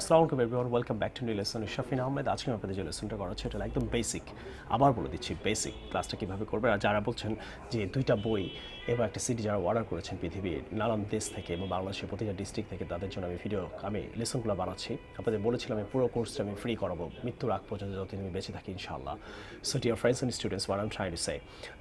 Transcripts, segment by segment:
আসসালামু আলাইকুম everyone, welcome back to new lesson. Shafin Ahmed. আজকে আমি আপনাদের যে লেসনটা করাচ্ছি এটা একদম বেসিক। আবার বলে দিচ্ছি বেসিক ক্লাসটা কীভাবে করবে। আর যারা বলছেন যে দুইটা বই এবং একটা সিডি যারা অর্ডার করেছেন পৃথিবীর নানান দেশ থেকে এবং বাংলাদেশের প্রতিটা ডিস্ট্রিক্ট থেকে, তাদের জন্য আমি লেসনগুলো বানাচ্ছি। আপনাদের বলেছিলাম আমি পুরো কোর্সটা আমি ফ্রি করাবো মৃত্যুর আগ পর্যন্ত, যতদিন আমি বেঁচে থাকি ইনশাআল্লাহ। So dear friends and students, what I am trying to say,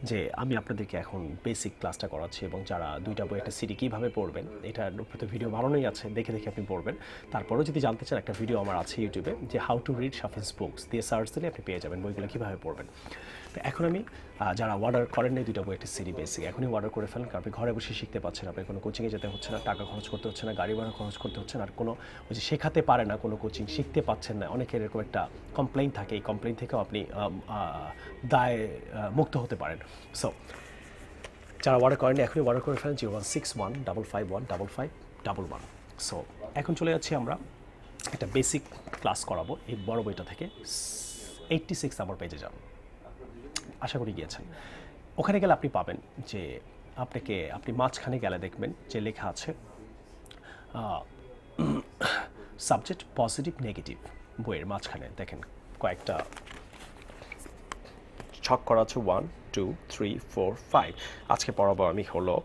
যে আমি আপনাদেরকে এখন বেসিক ক্লাসটা করাচ্ছি এবং যারা দুইটা বই একটা সিডি কীভাবে পড়বেন, এটার উপরে তো ভিডিও বানানোই আছে, দেখে দেখে আপনি পড়বেন। তারপরেও যদি জানতে চান, একটা ভিডিও আমার আছে ইউটিউবে, যে হাউ টু রিড শাফিনস বুকস দিয়ে সার্চ দিলে আপনি পেয়ে যাবেন বইগুলো কীভাবে পড়বেন। তো এখন আমি যারা অর্ডার করেন নাই দুইটা বই একটা সিডি বেসিক, এখনই অর্ডার করে ফেলেন, কারণ আপনি ঘরে বসে শিখতে পাচ্ছেন। আপনি কোনো কোচিংয়ে যেতে হচ্ছে না, টাকা খরচ করতে হচ্ছে না, গাড়ি ভাড়া খরচ করতে হচ্ছে না, আর কোনো ওই যে শেখাতে পারে না কোনো কোচিং, শিখতে পাচ্ছেন না, অনেকের এরকম একটা কমপ্লেইন থাকে। এই কমপ্লেইন থেকেও আপনি দায় মুক্ত হতে পারেন। সো যারা অর্ডার করেন এখনই অর্ডার করে ফেলেন 01615515511। সো এখন চলে যাচ্ছি আমরা একটা বেসিক ক্লাস করাবো এই বড় বইটা থেকে। 86 নাম্বার পেজে যান, আশা করি গিয়েছেন। ওখানে গেলে আপনি পাবেন যে আপনি মাঝখানে গেলে দেখবেন যে লেখা আছে সাবজেক্ট পজিটিভ নেগেটিভ। বইয়ের মাঝখানে দেখেন কয়েকটা ছক করা আছে 1 2 3 4 5। আজকে পড়াবো আমি হলো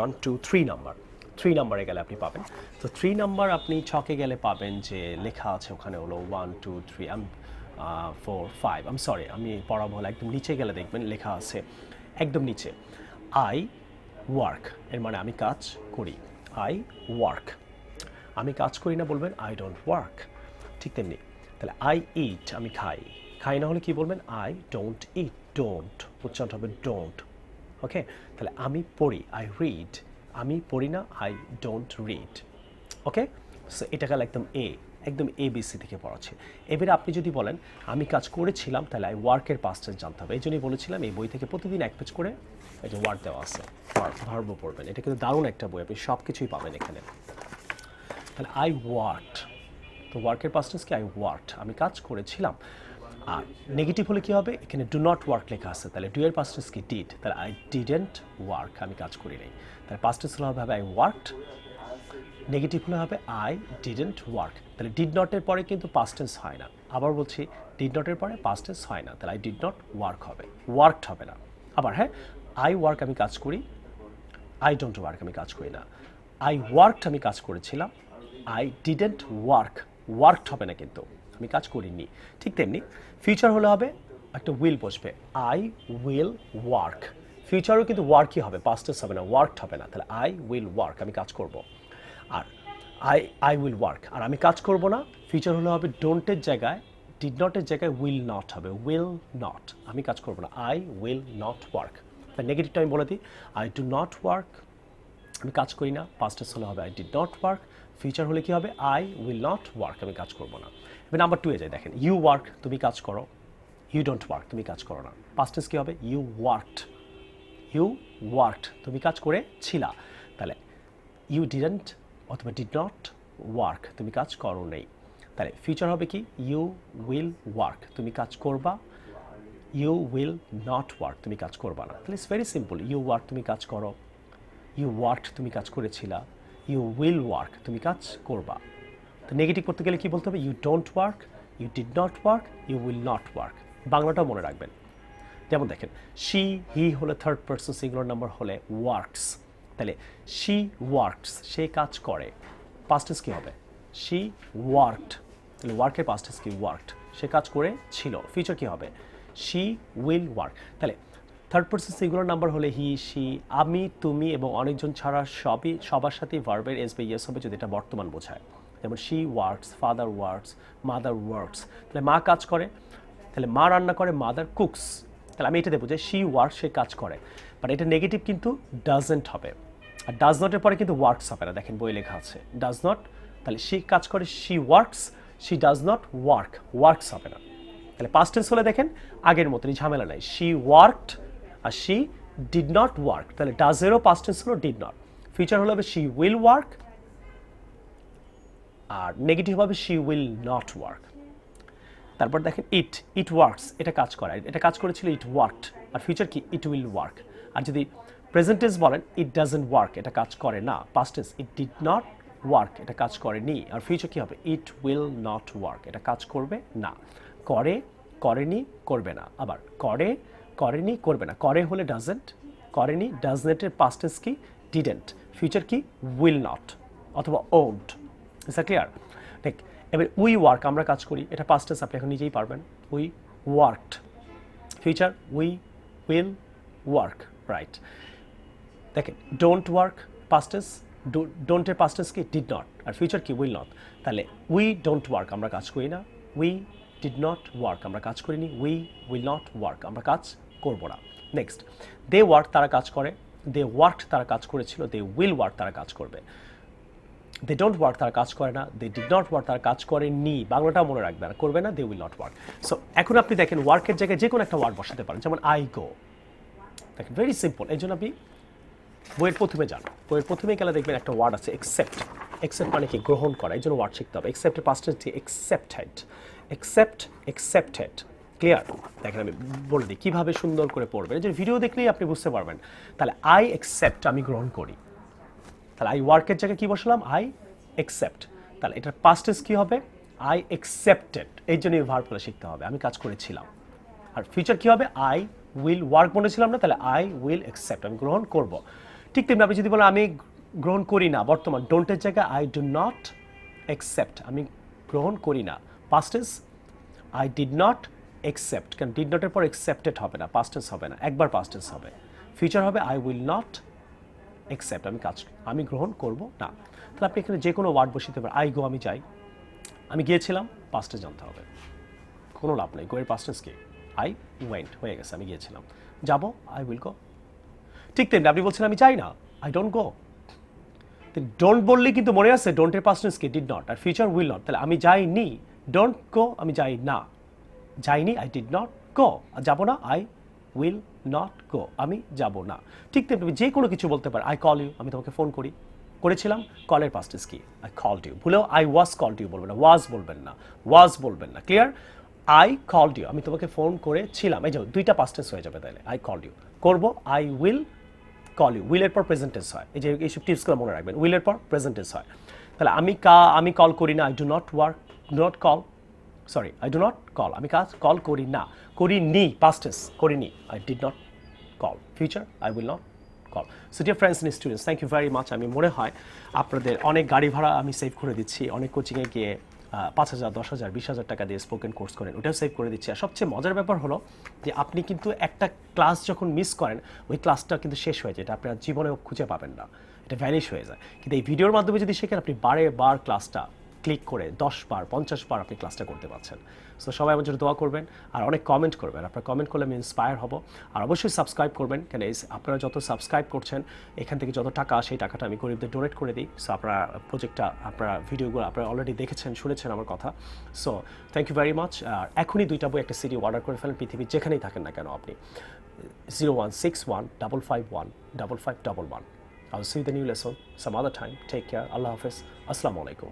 1 2 3 নাম্বার। 3 নাম্বারে গেলে আপনি পাবেন। তো 3 নাম্বার আপনি ছকে গেলে পাবেন যে লেখা আছে ওখানে হলো 1 2 3 4 5। সরি, আমি পড়াবো হলো একদম নিচে গেলে দেখবেন লেখা আছে একদম নিচে আই ওয়ার্ক। এর মানে আমি কাজ করি। আই ওয়ার্ক, আমি কাজ করি না বলবেন আই ডোন্ট ওয়ার্ক। ঠিক তেমনি তাহলে আই ইট, আমি খাই। খাই না হলে কি বলবেন আই ডোন্ট ইট। ডোন্ট উচ্চারণ হবে ডোন্ট। ওকে, তাহলে আমি পড়ি আই রিড। আমি পড়ি না I don't read. Okay, so এটা গেল একদম এবিসি থেকে পড়াচ্ছে। এবারে আপনি যদি বলেন আমি কাজ করেছিলাম, তাহলে আই ওয়ার্কের পাস্ট টেন্স জানতে হবে। এই জন্যই বলেছিলাম এই বই থেকে প্রতিদিন এক পেজ করে এই যে ওয়ার্ড দেওয়া আছে, ভার্ব পড়বেন। এটা কিন্তু দারুণ একটা বই, আপনি সব কিছুই পাবেন এখানে। তাহলে আই ওয়ার্কড, তো ওয়ার্কের পাস্ট টেন্স কি আই ওয়ার্কড, আমি কাজ করেছিলাম। আর নেগেটিভ হলে কী হবে, এখানে ডু নট ওয়ার্ক লেখা আছে, তাহলে ডু এর পাস্ট টেন্স কি ডিড, তাহলে আই ডিডেন্ট ওয়ার্ক, আমি কাজ করি নাই। তাহলে পাস্ট টেন্স হলে হবে আই ওয়ার্কড, নেগেটিভ হলে হবে আই ডিডেন্ট ওয়ার্ক। তাহলে ডিড নটের পরে কিন্তু পাস্ট টেন্স হয় না। আবার বলছি, ডিড নটের পরে পাস্ট টেন্স হয় না, তাহলে আই ডিড নট ওয়ার্ক হবে, ওয়ার্কড হবে না। আবার হ্যাঁ, আই ওয়ার্ক আমি কাজ করি, আই ডোন্ট ওয়ার্ক আমি কাজ করি না। আই ওয়ার্কড আমি কাজ করেছিলাম, আই ডিডেন্ট ওয়ার্ক, ওয়ার্কড হবে না কিন্তু, আমি কাজ করিনি। ঠিক তেমনি ফিউচার হলে হবে একটা উইল বসবে, আই উইল ওয়ার্ক। ফিউচারও কিন্তু ওয়ার্কই হবে, পাস্ট টেন্স হবে না, ওয়ার্কড হবে না। তাহলে আই উইল ওয়ার্ক, আমি কাজ করব। আর আই উইল ওয়ার্ক, আর আমি কাজ করব না, ফিউচার হলে হবে ডোন্টের জায়গায়, ডিড নটের জায়গায় উইল নট হবে, উইল নট, আমি কাজ করব না, আই উইল নট ওয়ার্ক। তাই নেগেটিভটা আমি বলে দিই, আই ডু নট ওয়ার্ক, আমি কাজ করি না, পাস্ট টেন্স হলে হবে I did not work. Future হলে কি হবে আই উইল নট ওয়ার্ক, আমি কাজ করব না। এবার নাম্বার 2 এ যাই, দেখেন ইউ ওয়ার্ক, তুমি কাজ করো। ইউ ডোন্ট ওয়ার্ক, তুমি কাজ করো না। পাস্ট টেন্স কী হবে ইউ ওয়ার্কড, ইউ ওয়ার্কড, তুমি কাজ করেছিলা। তাহলে ইউ ডিডেন্ট অথবা ডিড নট ওয়ার্ক, তুমি কাজ করো নেই। তাহলে ফিউচার হবে কি ইউ উইল ওয়ার্ক, তুমি কাজ করবা। ইউ উইল নট ওয়ার্ক, তুমি কাজ করবা না। তাহলে it's very simple, you work তুমি কাজ করো, ইউ ওয়ার্কড তুমি কাজ করেছিলা, ইউ উইল ওয়ার্ক তুমি কাজ করবা। তো নেগেটিভ করতে গেলে কী বলতে হবে, you don't work, you did not work, you will not work. বাংলাটাও মনে রাখবেন। যেমন দেখেন শি হি হলে থার্ড পারসন সিঙ্গুলার নাম্বার হলে ওয়ার্কস, তাহলে শি ওয়ার্কস, সে কাজ করে। পাস্ট টেন্স কী হবে শি ওয়ার্কড, তাহলে ওয়ার্কের পাস্ট টেন্স কি ওয়ার্কড, সে কাজ করে ছিল। ফিউচার কী হবে শি উইল ওয়ার্ক। তাহলে থার্ড পারসন সিঙ্গুলার নাম্বার হলে হি শি, আমি তুমি এবং অনেকজন ছাড়া সবার সাথেই ভার্বের এস বা ইয়েস হবে যদি এটা বর্তমান বোঝায়। যেমন she works, father works, mother works. তাহলে মা কাজ করে, তাহলে মা রান্না করে, মাদার কুকস। তাহলে আমি এটা দেবো যে শি ওয়ার্ক, সে কাজ করে। বাট এটা নেগেটিভ কিন্তু ডাজেন্ট হবে। আর ডাজ নটের পরে কিন্তু ওয়ার্কস হবে না, দেখেন বই লেখা আছে ডাজ নট। তাহলে শি কাজ করে she works, she does not work, works হবে না। তাহলে পাস্ট টেন্স হলে দেখেন আগের মতনই, ঝামেলা নাই, শি ওয়ার্কড আর শি ডিড নট ওয়ার্ক। তাহলে ডাজেরও পাস্ট টেন্স হলো ডিড নট। ফিউচার হলো হবে শি উইল ওয়ার্ক, আর নেগেটিভ হবে শি উইল নট ওয়ার্ক। তারপর দেখেন ইট ওয়ার্কস, এটা কাজ করে, এটা কাজ করেছিল ইট ওয়ার্কড। আর ফিউচার কি ইট উইল ওয়ার্ক। আর যদি প্রেজেন্ট টেন্স বলেন ইট ডাজন্ট ওয়ার্ক, এটা কাজ করে না। Past tense it did not work, এটা কাজ করেনি। আর ফিউচার কি হবে? ইট উইল নট ওয়ার্ক, এটা কাজ করবে না। করে, করেনি, করবে না। আবার করে, করেনি, করবে না। করে হলে ডাজেন্ট, করেনি, ডাজ নটের পাস্ট টেন্স কি? ডিডেন্ট। ফিউচার কি? উইল নট অথবা ওন্ট। Is that clear? ঠিক। এবার উই ওয়ার্ক, আমরা কাজ করি, এটা পাস্ট টেন্স, আপনি এখন নিজেই পারবেন। We worked. Future we will work, right. দেখেন ডোন্ট ওয়ার্ক পাস্ট টেন্স, ডোন্টের পাস্ট টেন্স কি? Did not. আর ফিউচার কি? Will not. তাহলে উই ডোন্ট ওয়ার্ক, আমরা কাজ করি না। উই ডিড নট ওয়ার্ক, আমরা কাজ করিনি। উই উইল নট ওয়ার্ক, আমরা কাজ করব না। নেক্সট, দে ওয়ার্ক, তারা কাজ করে। দে ওয়ার্ক, তারা কাজ করেছিল। দে উইল ওয়ার্ক, তারা কাজ করবে। দে ডোন্ট ওয়ার্ক, তারা কাজ করে না। দে ডিড নট ওয়ার্ক, তারা কাজ করেনি। বাংলাটাও মনে রাখবে, আর করবে না। They will not work. So এখন আপনি দেখেন ওয়ার্কের জায়গায় যে কোনো একটা ওয়ার্ড বসাতে পারেন, যেমন আই গো। দেখেন ভেরি সিম্পল। এই জন্য আপনি বইয়ের প্রথমে যান, বইয়ের প্রথমে গেলে দেখবেন একটা ওয়ার্ড আছে একসেপ্ট। একসেপ্ট মানে কি? গ্রহণ করা। এই জন্য ওয়ার্ড শিখতে হবে। একসেপ্টের পাস্ট টেন্স কি? একসেপ্টেড। Accept, accepted. ক্লিয়ার? দেখেন আমি বলে দিই কীভাবে সুন্দর করে পড়বেন, এই যে ভিডিও দেখলেই আপনি বুঝতে পারবেন। তাহলে আই একসেপ্ট, আমি গ্রহণ করি। তাহলে আই ওয়ার্কের জায়গায় কী বসালাম? I accept. তাহলে এটার পাস্ট টেন্স কী হবে? I accepted. এই জন্য এই ভার্বগুলো শিখতে হবে, আমি কাজ করেছিলাম। আর ফিউচার কী হবে? আই উইল ওয়ার্ক বলেছিলাম না, তাহলে আই উইল অ্যাকসেপ্ট, আমি গ্রহণ করব। ঠিক তেমনি আপনি যদি বলেন আমি গ্রহণ করি না, বর্তমান ডোন্টের জায়গায় আই ডু নট অ্যাকসেপ্ট, আমি গ্রহণ করি না। Past tense I did not accept, কারণ ডিড নটের পর অ্যাকসেপ্টেড হবে না, পাস্ট টেন্স হবে না, একবার পাস্ট টেন্স হবে। ফিউচার হবে আই উইল নট অ্যাকসেপ্ট, আমি গ্রহণ করব না। তাহলে আপনি এখানে যে কোনো ওয়ার্ড বসিতে পারেন। আই গো, আমি যাই। আমি গিয়েছিলাম, পাস্ট টেন্স জানতে হবে, কোনো লাভ নেই। গো এর পাস্ট টেন্স কি? আই ওয়েন্ট, হয়ে গেছে, আমি গিয়েছিলাম। যাব, আই উইল গো। ঠিক তেমনি আপনি বলছেন আমি যাই না, আই ডোন্ট গো। ডোন্ট বললেই কিন্তু মনে আছে ডোন্টের পাস্ট টেন্স কি? Did not. আর ফিউচার উইল নট। তাহলে আমি যাইনি, ডোন্ট গো, আমি যাই না। যাইনি, আই ডিড নট গো। আর যাবো না, আই উইল নট গো, আমি যাব না। ঠিক তেমনি যে কোনো কিছু বলতে পারে। আই কল ইউ, আমি তোমাকে ফোন করেছিলাম। কলের পাস্ট টেন্স কি? I called you. ভুলেও আই ওয়াজ কলড ইউ বলবেন না, ওয়াজ বলবেন না, ওয়াজ বলবেন না। ক্লিয়ার? আই কলড ইউ, আমি তোমাকে ফোন করেছিলাম। এই যে দুইটা পাস্ট টেন্স হয়ে যাবে। তাহলে আই কলড ইউ করব, আই উইল কল ইউ। উইলের পর প্রেজেন্ট টেন্স হয়, এই যে এইসব টিপসগুলো মনে রাখবেন। উইলের পর প্রেজেন্ট টেন্স হয়। তাহলে আমি কল করি না, I do not work, do not call, sorry I do not call, আমি কাজ কল করি না। করিনি, পাস্ট টেন্স করিনি। I did not call. Future I will not call. So dear friends and students, thank you very much. আমি মনে হয় আপনাদের অনেক গাড়ি ভাড়া আমি সেভ করে দিচ্ছি। অনেক কোচিংয়ে গিয়ে 5,000, 10,000, 20,000 টাকা দিয়ে স্পোকেন কোর্স করেন, ওটাও সেভ করে দিচ্ছি। আর সবচেয়ে মজার ব্যাপার হলো যে আপনি কিন্তু একটা ক্লাস যখন মিস করেন, ওই ক্লাসটা কিন্তু শেষ হয়ে যায়, এটা আপনার জীবনেও খুঁজে পাবেন না, এটা ভ্যানিশ হয়ে যায়। কিন্তু এই ভিডিওর মাধ্যমে যদি শেখেন, আপনি বারে বার ক্লাসটা ক্লিক করে 10 বার 50 বার আপনি ক্লাসটা করতে পারছেন। সো সবাই আমার জন্য দোয়া করবেন আর অনেক কমেন্ট করবেন। আপনারা কমেন্ট করলে আমি ইন্সপায়ার হব। আর অবশ্যই সাবস্ক্রাইব করবেন, কেন আপনারা যত সাবস্ক্রাইব করছেন এখান থেকে যত টাকা আসে, এই টাকাটা আমি গরিবদের ডোনেট করে দিই। সো আপনারা প্রজেক্টটা, আপনারা ভিডিওগুলো আপনারা অলরেডি দেখেছেন, শুনেছেন আমার কথা। So thank you very much. আর এখনই 2টা বই, একটা সিডি অর্ডার করে ফেলেন, পৃথিবীর যেখানেই থাকেন না কেন আপনি। 016155155111। I'll see you the new lesson some other time. Take care. Allah Hafiz. Assalamu alaikum.